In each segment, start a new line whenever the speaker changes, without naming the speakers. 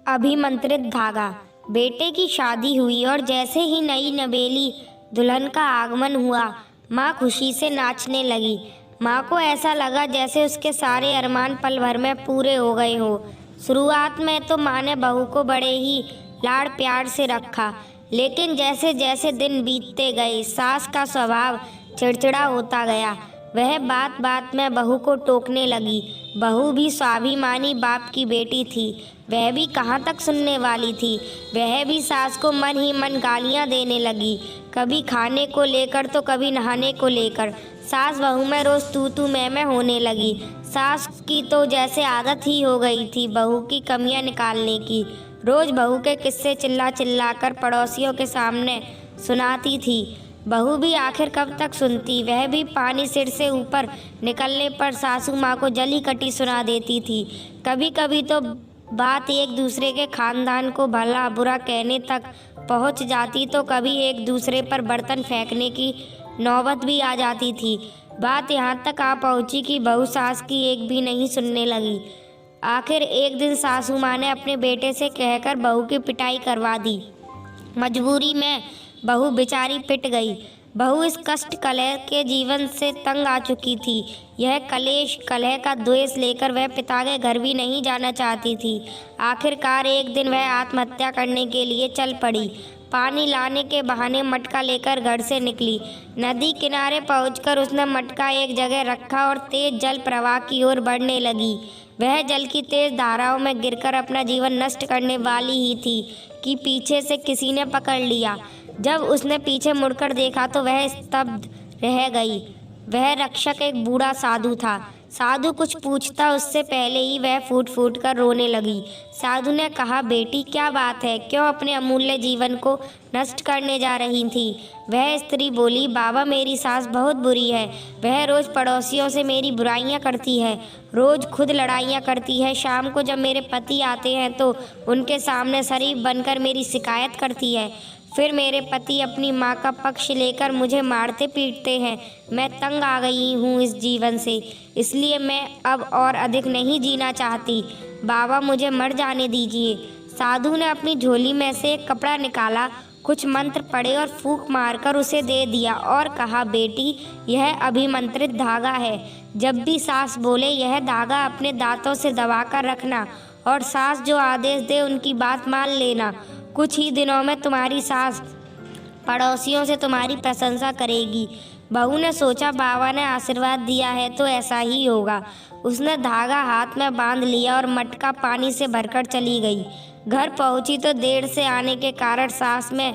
अभिमंत्रित धागा। बेटे की शादी हुई और जैसे ही नई नवेली दुल्हन का आगमन हुआ, माँ खुशी से नाचने लगी। माँ को ऐसा लगा जैसे उसके सारे अरमान पल भर में पूरे हो गए हो। शुरुआत में तो माँ ने बहू को बड़े ही लाड़ प्यार से रखा, लेकिन जैसे जैसे दिन बीतते गए सास का स्वभाव चिड़चिड़ा होता गया। वह बात बात में बहू को टोकने लगी। बहू भी स्वाभिमानी बाप की बेटी थी, वह भी कहाँ तक सुनने वाली थी। वह भी सास को मन ही मन गालियाँ देने लगी, कभी खाने को लेकर तो कभी नहाने को लेकर। सास बहू में रोज़ तू मैं होने लगी। सास की तो जैसे आदत ही हो गई थी बहू की कमियां निकालने की। रोज़ बहू के किस्से चिल्ला चिल्ला कर पड़ोसियों के सामने सुनाती थी। बहू भी आखिर कब तक सुनती। वह भी पानी सिर से ऊपर निकलने पर सासू माँ को जली कटी सुना देती थी। कभी कभी तो बात एक दूसरे के खानदान को भला बुरा कहने तक पहुँच जाती, तो कभी एक दूसरे पर बर्तन फेंकने की नौबत भी आ जाती थी। बात यहाँ तक आ पहुँची कि बहू सास की एक भी नहीं सुनने लगी। आखिर एक दिन सासू माँ ने अपने बेटे से कहकर बहू की पिटाई करवा दी। मजबूरी में बहू बेचारी पिट गई। बहू इस कष्ट कलह के जीवन से तंग आ चुकी थी। यह कलेश कलह का द्वेष लेकर वह पिता के घर भी नहीं जाना चाहती थी। आखिरकार एक दिन वह आत्महत्या करने के लिए चल पड़ी। पानी लाने के बहाने मटका लेकर घर से निकली। नदी किनारे पहुंचकर उसने मटका एक जगह रखा और तेज जल प्रवाह की ओर बढ़ने लगी। वह जल की तेज धाराओं में गिरकर अपना जीवन नष्ट करने वाली ही थी कि पीछे से किसी ने पकड़ लिया। जब उसने पीछे मुड़कर देखा तो वह स्तब्ध रह गई। वह रक्षक एक बूढ़ा साधु था। साधु कुछ पूछता उससे पहले ही वह फूट फूट कर रोने लगी। साधु ने कहा, बेटी क्या बात है, क्यों अपने अमूल्य जीवन को नष्ट करने जा रही थी? वह स्त्री बोली, बाबा मेरी सास बहुत बुरी है। वह रोज़ पड़ोसियों से मेरी बुराइयां करती है, रोज़ खुद लड़ाइयां करती है। शाम को जब मेरे पति आते हैं तो उनके सामने शरीफ बनकर मेरी शिकायत करती है। फिर मेरे पति अपनी माँ का पक्ष लेकर मुझे मारते पीटते हैं। मैं तंग आ गई हूँ इस जीवन से, इसलिए मैं अब और अधिक नहीं जीना चाहती। बाबा मुझे मर जाने दीजिए। साधु ने अपनी झोली में से एक कपड़ा निकाला, कुछ मंत्र पढ़े और फूंक मारकर उसे दे दिया और कहा, बेटी यह अभिमंत्रित धागा है। जब भी सास बोले यह धागा अपने दांतों से दबाकर रखना और सास जो आदेश दे उनकी बात मान लेना। कुछ ही दिनों में तुम्हारी सास पड़ोसियों से तुम्हारी प्रशंसा करेगी। बहू ने सोचा बाबा ने आशीर्वाद दिया है तो ऐसा ही होगा। उसने धागा हाथ में बांध लिया और मटका पानी से भरकर चली गई। घर पहुंची तो देर से आने के कारण सास में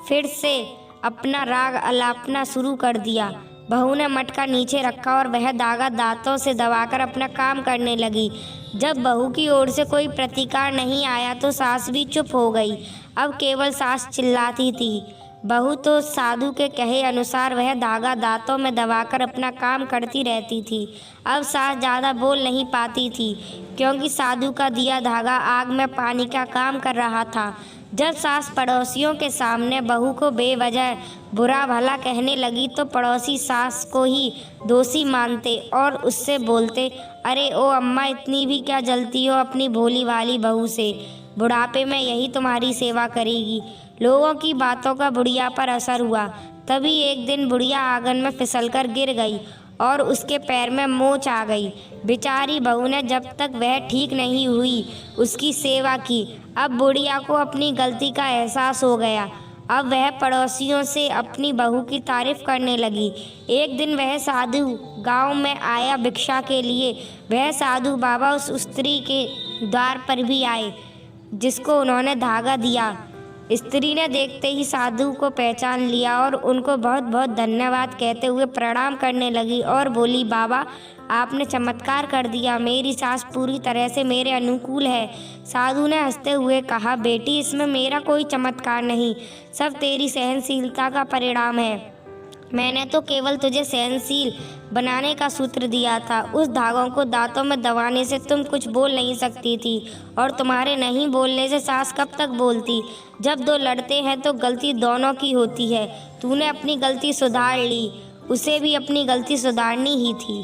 फिर से अपना राग अलापना शुरू कर दिया। बहू ने मटका नीचे रखा और वह धागा दांतों से दबाकर अपना काम करने लगी। जब बहू की ओर से कोई प्रतिकार नहीं आया तो सास भी चुप हो गई। अब केवल सास चिल्लाती थी। बहू तो साधु के कहे अनुसार वह धागा दांतों में दबाकर अपना काम करती रहती थी। अब सास ज़्यादा बोल नहीं पाती थी क्योंकि साधु का दिया धागा आग में पानी का काम कर रहा था। जब सास पड़ोसियों के सामने बहू को बेवजह बुरा भला कहने लगी तो पड़ोसी सास को ही दोषी मानते और उससे बोलते, अरे ओ अम्मा, इतनी भी क्या जलती हो अपनी भोली वाली बहू से? बुढ़ापे में यही तुम्हारी सेवा करेगी। लोगों की बातों का बुढ़िया पर असर हुआ। तभी एक दिन बुढ़िया आंगन में फिसलकर गिर गई और उसके पैर में मोच आ गई। बेचारी बहू ने जब तक वह ठीक नहीं हुई उसकी सेवा की। अब बुढ़िया को अपनी गलती का एहसास हो गया। अब वह पड़ोसियों से अपनी बहू की तारीफ करने लगी। एक दिन वह साधु गांव में आया भिक्षा के लिए। वह साधु बाबा उस स्त्री के द्वार पर भी आए जिसको उन्होंने धागा दिया। स्त्री ने देखते ही साधु को पहचान लिया और उनको बहुत बहुत धन्यवाद कहते हुए प्रणाम करने लगी और बोली, बाबा आपने चमत्कार कर दिया, मेरी सास पूरी तरह से मेरे अनुकूल है। साधु ने हंसते हुए कहा, बेटी इसमें मेरा कोई चमत्कार नहीं, सब तेरी सहनशीलता का परिणाम है। मैंने तो केवल तुझे सहनशील बनाने का सूत्र दिया था। उस धागों को दांतों में दबाने से तुम कुछ बोल नहीं सकती थी और तुम्हारे नहीं बोलने से सास कब तक बोलती? जब दो लड़ते हैं तो गलती दोनों की होती है। तूने अपनी गलती सुधार ली, उसे भी अपनी गलती सुधारनी ही थी।